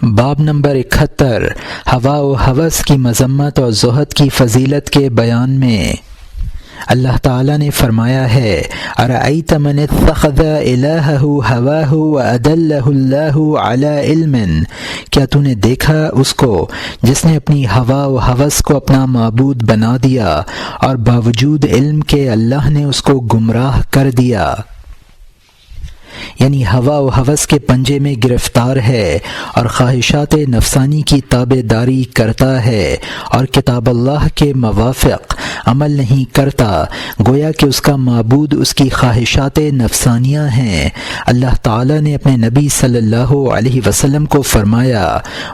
باب نمبر 71 ہوا و ہوس کی مذمت اور زہد کی فضیلت کے بیان میں اللہ تعالیٰ نے فرمایا ہے ارأیت من اتخذ الہہ ہواہ وأضلہ اللہ علی علم، کیا تو نے دیکھا اس کو جس نے اپنی ہوا و ہوس کو اپنا معبود بنا دیا اور باوجود علم کے اللہ نے اس کو گمراہ کر دیا، یعنی ہوا و ہوس کے پنجے میں گرفتار ہے اور خواہشات نفسانی کی تابع داری کرتا ہے اور کتاب اللہ کے موافق عمل نہیں کرتا، گویا کہ اس کا معبود اس کی خواہشات نفسانیہ ہیں۔ اللہ تعالیٰ نے اپنے نبی صلی اللہ علیہ وسلم کو فرمایا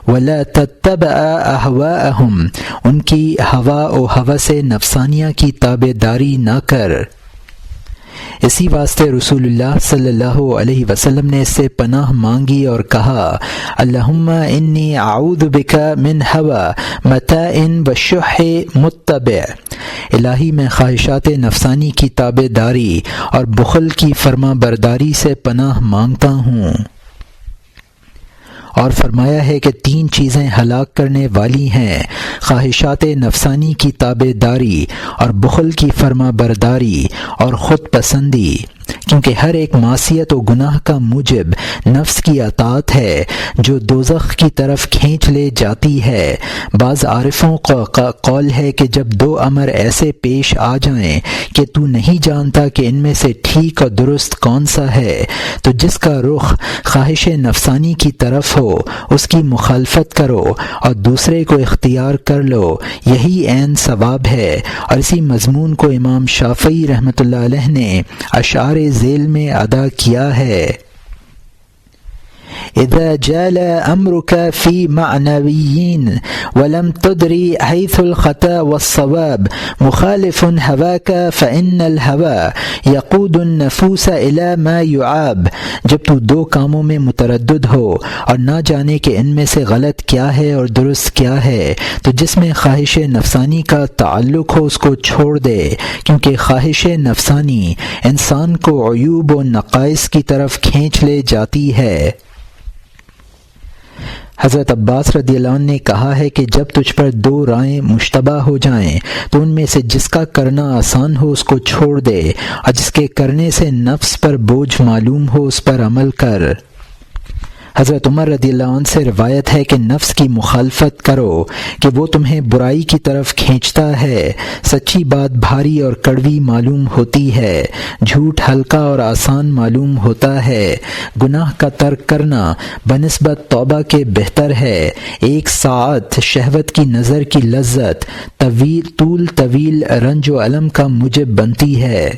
وَلَا تَتَّبَعْ أَهْوَاءَهُمْ، ان کی ہوا و ہوس نفسانیہ کی تابع داری نہ کر۔ اسی واسطے رسول اللہ صلی اللہ علیہ وسلم نے اس سے پناہ مانگی اور کہا اللہم انی اعوذ بک من ہوا متاع وشح متبع، الہی میں خواہشات نفسانی کی تابع داری اور بخل کی فرما برداری سے پناہ مانگتا ہوں۔ اور فرمایا ہے کہ 3 چیزیں ہلاک کرنے والی ہیں، خواہشات نفسانی کی تابع داری اور بخل کی فرما برداری اور خود پسندی، کیونکہ ہر ایک معصیت و گناہ کا موجب نفس کی اطاعت ہے جو دوزخ کی طرف کھینچ لے جاتی ہے۔ بعض عارفوں کا قول ہے کہ جب 2 امر ایسے پیش آ جائیں کہ تو نہیں جانتا کہ ان میں سے ٹھیک اور درست کون سا ہے، تو جس کا رخ خواہش نفسانی کی طرف ہو اس کی مخالفت کرو اور دوسرے کو اختیار کر لو، یہی عین ثواب ہے۔ اور اسی مضمون کو امام شافعی رحمۃ اللہ علیہ نے اشعار ذیل میں ادا کیا ہے اذا جال امرك في معنويين ولم تدري حيث الخطا والصواب مخالف هواك فإن الهوى يقود النفوس إلى ما يعاب، جب تو 2 کاموں میں متردد ہو اور نہ جانے کہ ان میں سے غلط کیا ہے اور درست کیا ہے، تو جس میں خواہش نفسانی کا تعلق ہو اس کو چھوڑ دے، کیونکہ خواہش نفسانی انسان کو عیوب و نقائص کی طرف کھینچ لے جاتی ہے۔ حضرت عباس رضی اللہ عنہ نے کہا ہے کہ جب تجھ پر 2 رائیں مشتبہ ہو جائیں تو ان میں سے جس کا کرنا آسان ہو اس کو چھوڑ دے، اور جس کے کرنے سے نفس پر بوجھ معلوم ہو اس پر عمل کر۔ حضرت عمر رضی اللہ عنہ سے روایت ہے کہ نفس کی مخالفت کرو کہ وہ تمہیں برائی کی طرف کھینچتا ہے، سچی بات بھاری اور کڑوی معلوم ہوتی ہے، جھوٹ ہلکا اور آسان معلوم ہوتا ہے، گناہ کا ترک کرنا بنسبت توبہ کے بہتر ہے، 1 ساعت شہوت کی نظر کی لذت طویل رنج و الم کا موجب بنتی ہے۔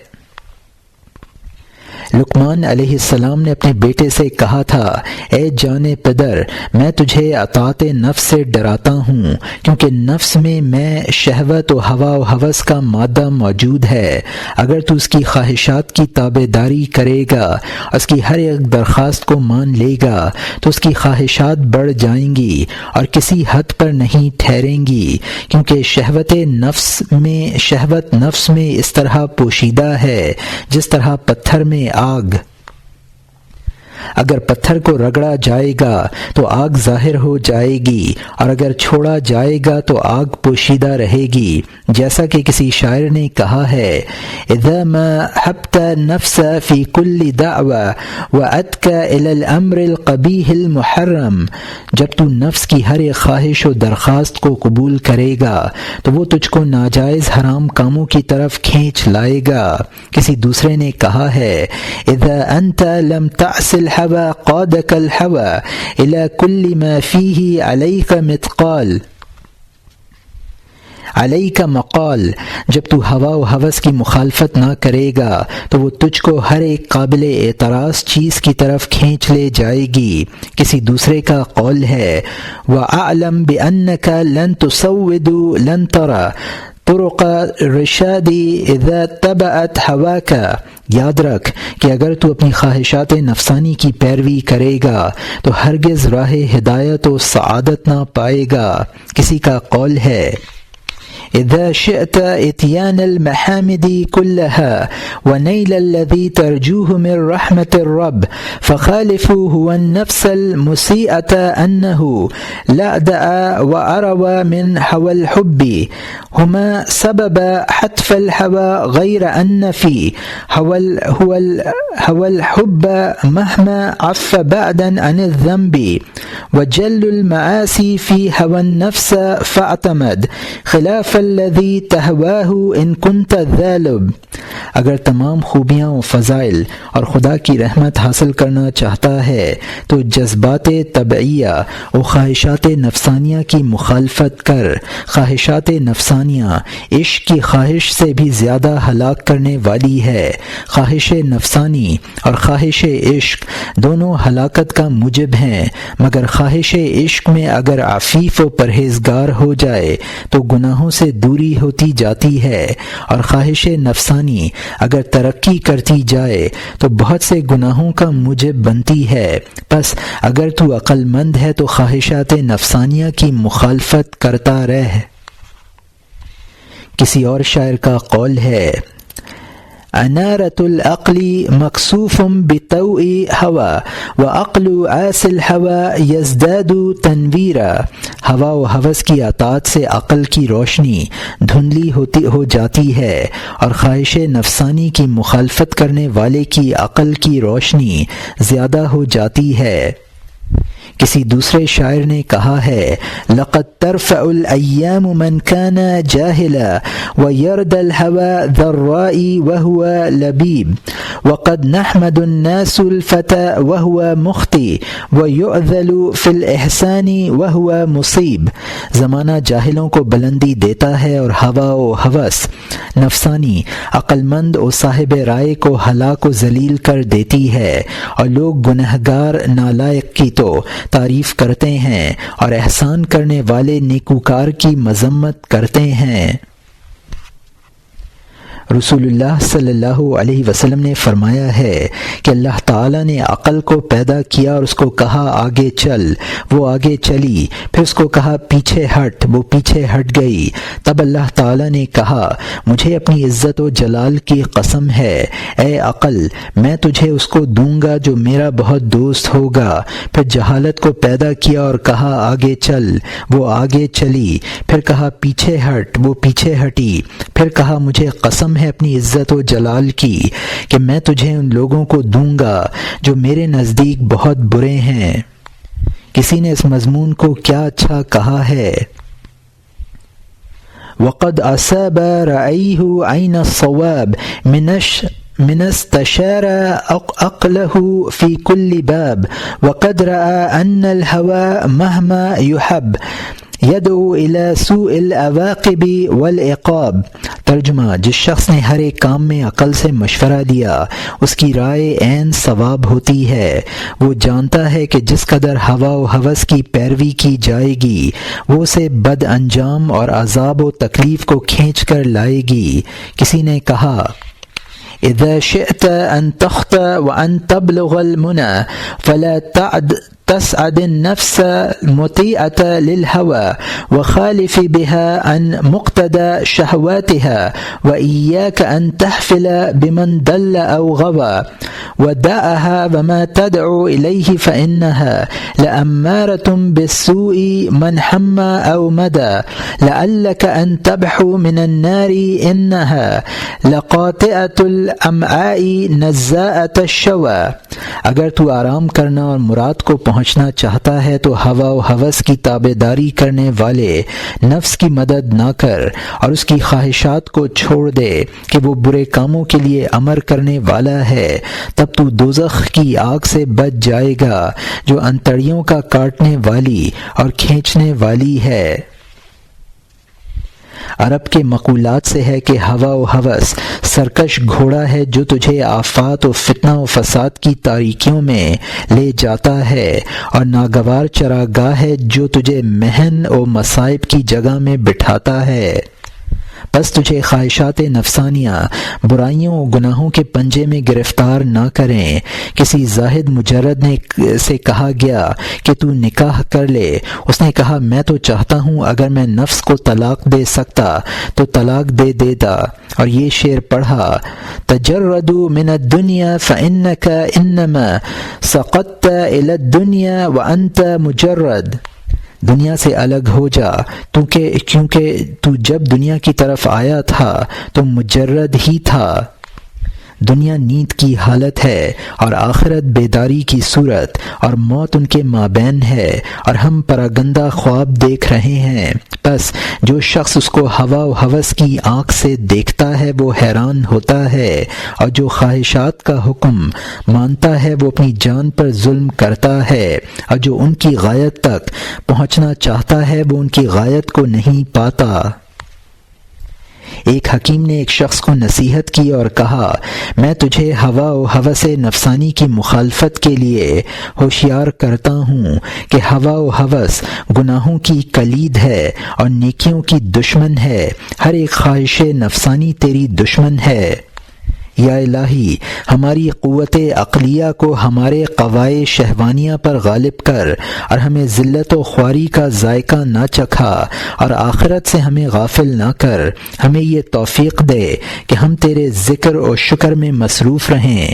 لقمان علیہ السلام نے اپنے بیٹے سے کہا تھا اے جان پدر، میں تجھے اطاعت نفس سے ڈراتا ہوں، کیونکہ نفس میں شہوت و ہوا و ہوس کا مادہ موجود ہے، اگر تو اس کی خواہشات کی تابع داری کرے گا، اس کی ہر ایک درخواست کو مان لے گا تو اس کی خواہشات بڑھ جائیں گی اور کسی حد پر نہیں ٹھہریں گی، کیونکہ شہوت نفس میں اس طرح پوشیدہ ہے جس طرح پتھر میں آگ، اگر پتھر کو رگڑا جائے گا تو آگ ظاہر ہو جائے گی اور اگر چھوڑا جائے گا تو آگ پوشیدہ رہے گی، جیسا کہ کسی شاعر نے کہا ہے اذا ما حبت النفس في كل دعوة وأتك إلى الأمر القبيح المحرم، جب تو نفس کی ہر ایک خواہش و درخواست کو قبول کرے گا تو وہ تجھ کو ناجائز حرام کاموں کی طرف کھینچ لائے گا۔ کسی دوسرے نے کہا ہے اذا انت لم تعص الهوى قادك الهوى إلى كل ما فيه عليك مقال، جب تو ہوا و ہوس کی مخالفت نہ کرے گا تو وہ تجھ کو ہر ایک قابل اعتراض چیز کی طرف کھینچ لے جائے گی۔ کسی دوسرے کا قول ہے وَأَعْلَمْ بِأَنَّكَ لَن تُسَوِّدُ لَن تَرَى طرق رشاد اذا تبعت هواك، یاد رکھ کہ اگر تو اپنی خواہشات نفسانی کی پیروی کرے گا تو ہرگز راہ ہدایت و سعادت نہ پائے گا۔ کسی کا قول ہے إذا شئت إتيان المحامد كلها ونيل الذي ترجوه من رحمة الرب فخالفوا هو النفس المسيئة أنه لأدأ وأروى من هوى الحب هما سبب حتف الهوى غير أن في هوى الحب مهما عف بعدا عن الذنب وجل المعاصي في هوى النفس فاعتمد خلاف الذي تهواه ان كنت ذالب. اگر تمام خوبیاں و فضائل اور خدا کی رحمت حاصل کرنا چاہتا ہے تو جذبات طبعیہ و خواہشات نفسانیہ کی مخالفت کر. خواہشات نفسانیہ عشق کی خواہش سے بھی زیادہ ہلاک کرنے والی ہے. خواہش نفسانی اور خواہش عشق دونوں ہلاکت کا موجب ہیں، مگر خواہش عشق میں اگر عفیف و پرہیزگار ہو جائے تو گناہوں سے دوری ہوتی جاتی ہے، اور خواہش نفسانی اگر ترقی کرتی جائے تو بہت سے گناہوں کا موجب بنتی ہے. پس اگر تو عقل مند ہے تو خواہشات نفسانیہ کی مخالفت کرتا رہ. کسی اور شاعر کا قول ہے انارۃ العقل مقصوف بطوء ہوا وعقل عاص الہوى یزداد تنویرا. ہوا و ہوس کی اطاعت سے عقل کی روشنی دھندلی ہو جاتی ہے، اور خواہش نفسانی کی مخالفت کرنے والے کی عقل کی روشنی زیادہ ہو جاتی ہے. کسی دوسرے شاعر نے کہا ہے لقد ترفع الایام من كان جاهلا ويرد الهوى ذراء وهو لبيب وقد نحمد الناس الفتى وهو مخطئ ويؤذل في الاحسان وهو مصيب. زمانہ جاہلوں کو بلندی دیتا ہے اور ہوا و ہوس نفسانی عقل مند و صاحب رائے کو ہلاک و ذلیل کر دیتی ہے، اور لوگ گنہگار نالائق کی تو تعریف کرتے ہیں اور احسان کرنے والے نیکوکار کی مذمت کرتے ہیں. رسول اللہ صلی اللہ علیہ وسلم نے فرمایا ہے کہ اللہ تعالیٰ نے عقل کو پیدا کیا اور اس کو کہا آگے چل، وہ آگے چلی، پھر اس کو کہا پیچھے ہٹ، وہ پیچھے ہٹ گئی. تب اللہ تعالیٰ نے کہا مجھے اپنی عزت و جلال کی قسم ہے اے عقل، میں تجھے اس کو دوں گا جو میرا بہت دوست ہوگا. پھر جہالت کو پیدا کیا اور کہا آگے چل، وہ آگے چلی، پھر کہا پیچھے ہٹ، وہ پیچھے ہٹی، پھر کہا مجھے قسم ہے اپنی عزت و جلال کی کہ میں تجھے ان لوگوں کو دوں گا جو میرے نزدیک بہت برے ہیں. کسی نے اس مضمون کو کیا اچھا کہا ہے وقد اصاب رأيه عين الصواب من استشار عقله في كل باب وقد رأى أن الهوى مهما يحب يدعو إلى سوء العواقب والعقاب. ترجمہ، جس شخص نے ہر ایک کام میں عقل سے مشورہ دیا اس کی رائے عین ثواب ہوتی ہے. وہ جانتا ہے کہ جس قدر ہوا و ہوس کی پیروی کی جائے گی وہ اسے بد انجام اور عذاب و تکلیف کو کھینچ کر لائے گی. کسی نے کہا اذا شئت ان تخطئ وان تبلغ المنى فلا تسعد النفس مطيعة للهوى وخالف بها عن مقتضى شهواتها وإياك أن تحفل بمن دل أو غوى ودعها وما تدعو إليه فإنها لأمارة بالسوء من حم أو مدى لعلك أن تبحو من النار إنها لقاطعة الأمعاء نزاعة الشوى. اگر تو آرام کرنا اور مراد کو پہنچنا چاہتا ہے تو ہوا و ہوس کی تابع داری کرنے والے نفس کی مدد نہ کر اور اس کی خواہشات کو چھوڑ دے کہ وہ برے کاموں کے لیے امر کرنے والا ہے. تب تو دوزخ کی آگ سے بچ جائے گا جو انتڑیوں کا کاٹنے والی اور کھینچنے والی ہے. عرب کے مقولات سے ہے کہ ہوا و ہوس سرکش گھوڑا ہے جو تجھے آفات و فتنہ و فساد کی تاریکیوں میں لے جاتا ہے، اور ناگوار چراگاہ ہے جو تجھے محن و مصائب کی جگہ میں بٹھاتا ہے. بس تجھے خواہشات نفسانیہ برائیوں و گناہوں کے پنجے میں گرفتار نہ کریں۔ کسی زاہد مجرد نے سے کہا گیا کہ تو نکاح کر لے۔ اس نے کہا میں تو چاہتا ہوں اگر میں نفس کو طلاق دے سکتا تو طلاق دے دیتا، اور یہ شعر پڑھا، تجردوا من الدنیا فإنك انما سقطت الى الدنیا وانت مجرد۔ دنیا سے الگ ہو جا کیونکہ تو جب دنیا کی طرف آیا تھا تو مجرد ہی تھا۔ دنیا نیند کی حالت ہے اور آخرت بیداری کی صورت، اور موت ان کے مابین ہے، اور ہم پراگندہ خواب دیکھ رہے ہیں۔ بس جو شخص اس کو ہوا و ہوس کی آنکھ سے دیکھتا ہے وہ حیران ہوتا ہے، اور جو خواہشات کا حکم مانتا ہے وہ اپنی جان پر ظلم کرتا ہے، اور جو ان کی غایت تک پہنچنا چاہتا ہے وہ ان کی غایت کو نہیں پاتا۔ ایک حکیم نے ایک شخص کو نصیحت کی اور کہا، میں تجھے ہوا و ہوس نفسانی کی مخالفت کے لیے ہوشیار کرتا ہوں کہ ہوا و ہوس گناہوں کی کلید ہے اور نیکیوں کی دشمن ہے۔ ہر ایک خواہش نفسانی تیری دشمن ہے۔ یا الہی، ہماری قوت عقلیہ کو ہمارے قوائے شہوانیہ پر غالب کر، اور ہمیں ذلت و خواری کا ذائقہ نہ چکھا، اور آخرت سے ہمیں غافل نہ کر۔ ہمیں یہ توفیق دے کہ ہم تیرے ذکر و شکر میں مصروف رہیں۔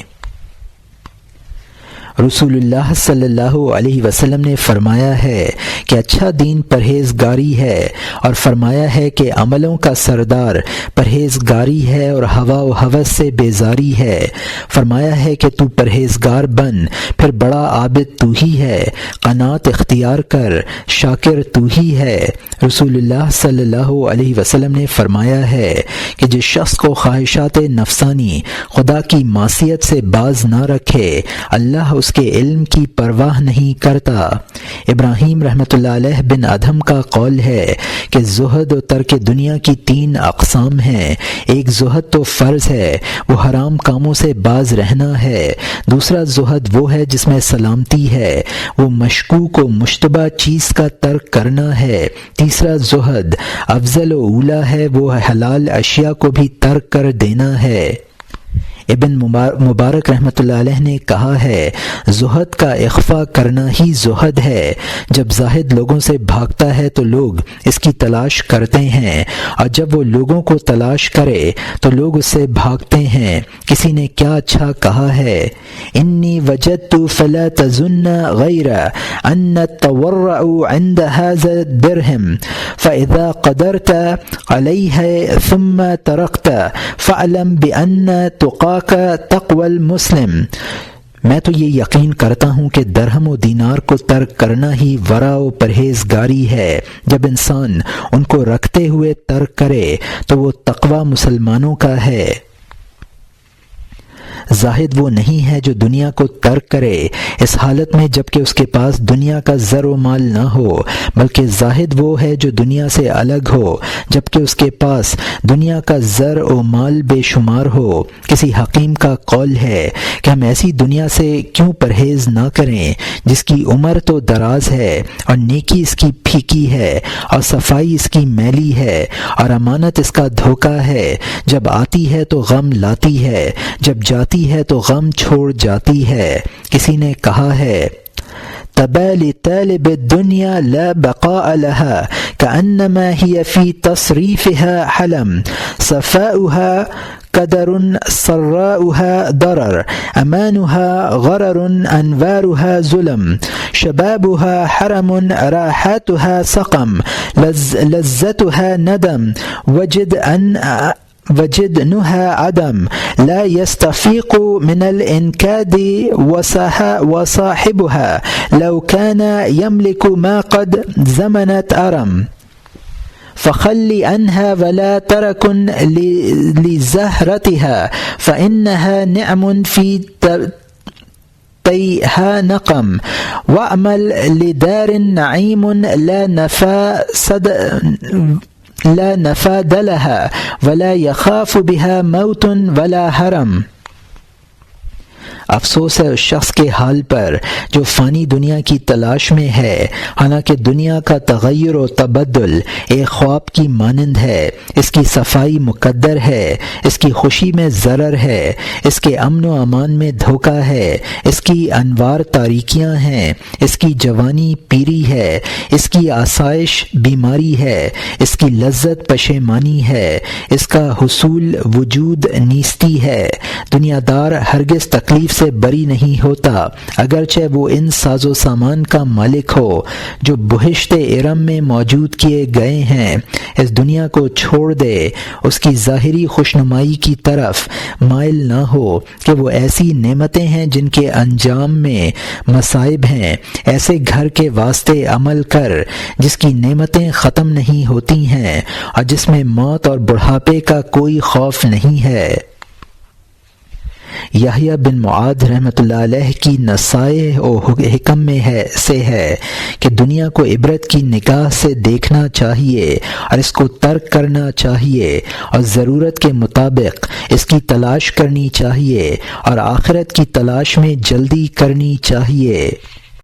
رسول اللہ صلی اللہ علیہ وسلم نے فرمایا ہے کہ اچھا دین پرہیزگاری ہے، اور فرمایا ہے کہ عملوں کا سردار پرہیزگاری ہے اور ہوا و ہوس سے بیزاری ہے۔ فرمایا ہے کہ تو پرہیزگار بن، پھر بڑا عابد تو ہی ہے، قناعت اختیار کر، شاکر تو ہی ہے۔ رسول اللہ صلی اللہ علیہ وسلم نے فرمایا ہے کہ جس شخص کو خواہشات نفسانی خدا کی معصیت سے باز نہ رکھے، اللہ اس کے علم کی پرواہ نہیں کرتا۔ ابراہیم رحمۃ اللہ علیہ بن ادہم کا قول ہے کہ زہد و ترک دنیا کی 3 اقسام ہیں۔ ایک زہد تو فرض ہے، وہ حرام کاموں سے باز رہنا ہے۔ دوسرا زہد وہ ہے جس میں سلامتی ہے، وہ مشکوک و مشتبہ چیز کا ترک کرنا ہے۔ تیسرا زہد افضل و اولی ہے، وہ حلال اشیاء کو بھی ترک کر دینا ہے۔ ابن مبارک رحمۃ اللہ علیہ نے کہا ہے، زہد کا اخفا کرنا ہی زہد ہے۔ جب زاہد لوگوں سے بھاگتا ہے تو لوگ اس کی تلاش کرتے ہیں، اور جب وہ لوگوں کو تلاش کرے تو لوگ اس سے بھاگتے ہیں۔ کسی نے کیا اچھا کہا ہے، انی وجدت فلا تظن غیر ان التورع عند هذا الدرهم فاذا قدرت علیہ ثم ترکت فاعلم بان تقاک تقوی المسلم۔ میں تو یہ یقین کرتا ہوں کہ درہم و دینار کو ترک کرنا ہی ورع و پرہیزگاری ہے۔ جب انسان ان کو رکھتے ہوئے ترک کرے تو وہ تقوی مسلمانوں کا ہے۔ زاہد وہ نہیں ہے جو دنیا کو ترک کرے اس حالت میں جب کہ اس کے پاس دنیا کا زر و مال نہ ہو، بلکہ زاہد وہ ہے جو دنیا سے الگ ہو جب کہ اس کے پاس دنیا کا زر و مال بے شمار ہو۔ کسی حکیم کا قول ہے کہ ہم ایسی دنیا سے کیوں پرہیز نہ کریں جس کی عمر تو دراز ہے، اور نیکی اس کی پھیکی ہے، اور صفائی اس کی میلی ہے، اور امانت اس کا دھوکہ ہے۔ جب آتی ہے تو غم لاتی ہے، جب جاتی ہے تو غم چھوڑ جاتی ہے۔ کسی نے کہا ہے، طبع لطالب الدنيا لا بقاء لها كأنما هي في تصريفها حلم صفاؤها قدر سراؤها ضرر امانها غرر انوارها ظلم شبابها حرم راحاتها سقم لذتها ندم وجد نها عدم لا يستفيق من الانكاد وصاحبها لو كان يملك ما قد زمنت أرم فخل عنها ولا تركن لزهرتها فإنها نعم في تيها نقم وأمل لدار نعيم لا نفاد لها ولا يخاف بها موت ولا حرم۔ افسوس ہے اس شخص کے حال پر جو فانی دنیا کی تلاش میں ہے، حالانکہ دنیا کا تغیر و تبدل ایک خواب کی مانند ہے۔ اس کی صفائی مقدر ہے، اس کی خوشی میں ضرر ہے، اس کے امن و امان میں دھوکہ ہے، اس کی انوار تاریکیاں ہیں، اس کی جوانی پیری ہے، اس کی آسائش بیماری ہے، اس کی لذت پشیمانی ہے، اس کا حصول وجود نیستی ہے۔ دنیا دار ہرگز تکلیف سے بری نہیں ہوتا، اگرچہ وہ ان ساز و سامان کا مالک ہو جو بہشت ارم میں موجود کیے گئے ہیں۔ اس دنیا کو چھوڑ دے، اس کی ظاہری خوشنمائی کی طرف مائل نہ ہو کہ وہ ایسی نعمتیں ہیں جن کے انجام میں مصائب ہیں۔ ایسے گھر کے واسطے عمل کر جس کی نعمتیں ختم نہیں ہوتی ہیں اور جس میں موت اور بڑھاپے کا کوئی خوف نہیں ہے۔ یحییٰ بن معاذ رحمۃ اللہ علیہ کی نصائح و حکم میں سے ہے کہ دنیا کو عبرت کی نگاہ سے دیکھنا چاہیے اور اس کو ترک کرنا چاہیے اور ضرورت کے مطابق اس کی تلاش کرنی چاہیے اور آخرت کی تلاش میں جلدی کرنی چاہیے۔